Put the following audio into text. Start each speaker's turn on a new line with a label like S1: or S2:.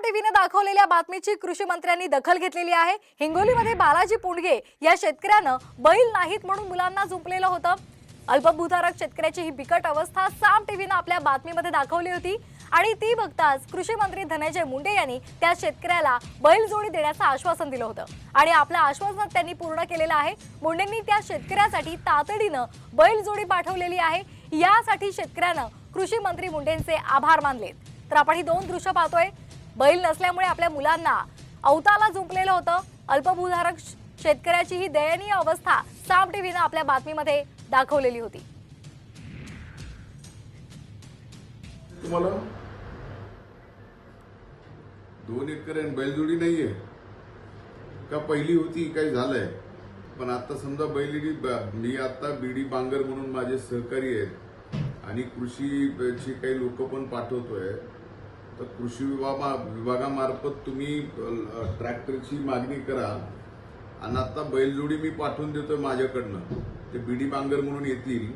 S1: टीव्हीने दाखवलेल्या बातमीची कृषी मंत्र्यांनी दखल घेतलेली आहे। हिंगोलीमध्ये बालाजी पुंडगे या शेतकऱ्यानं बैल नाहीत म्हणून मुलांना झुंपलेलं होतं। अल्पभूधारक शेतकऱ्याची ही बिकट अवस्था साम टीव्हीने आपल्या बातमीमध्ये दाखवली होती आणि ती बघताच कृषी मंत्री धनंजय मुंडे यांनी त्या शेतकऱ्याला बैलजोडी देण्याचं आश्वासन दिलं होतं आणि आपल्या आश्वासनात त्यांनी पूर्ण केलेलं आहे। मुंडेंनी त्या शेतकऱ्यासाठी तातडीनं बैलजोडी पाठवलेली आहे। यासाठी शेतकऱ्यानं कृषी मंत्री मुंडेंचे आभार मानले। तर आपण ही दोन दृश्य पाहतोय। बैल नसल्यामुळे आपल्या मुलांना अवताला झुंपलेलं होतं। अल्पभूधारक शेतकऱ्याची ही दयनीय अवस्था साम टीव्हीने आपल्या बातमीमध्ये दाखवलेली होती।
S2: तुम्हाला 2 एकर बैलजोडी नाहीये का? पहिली होती काही झालंय, पण आता समजा बैलजोडी मी आता बीडी बांगर म्हणून माझे सहकारी आहेत आणि कृषीची काही लोक पण पाठवतोय। तर कृषी विभागामार्फत तुम्ही ट्रॅक्टरची मागणी करा आणि आता बैलजोडी मी पाठवून देतोय माझ्याकडनं। ते बीडी बांगर म्हणून येतील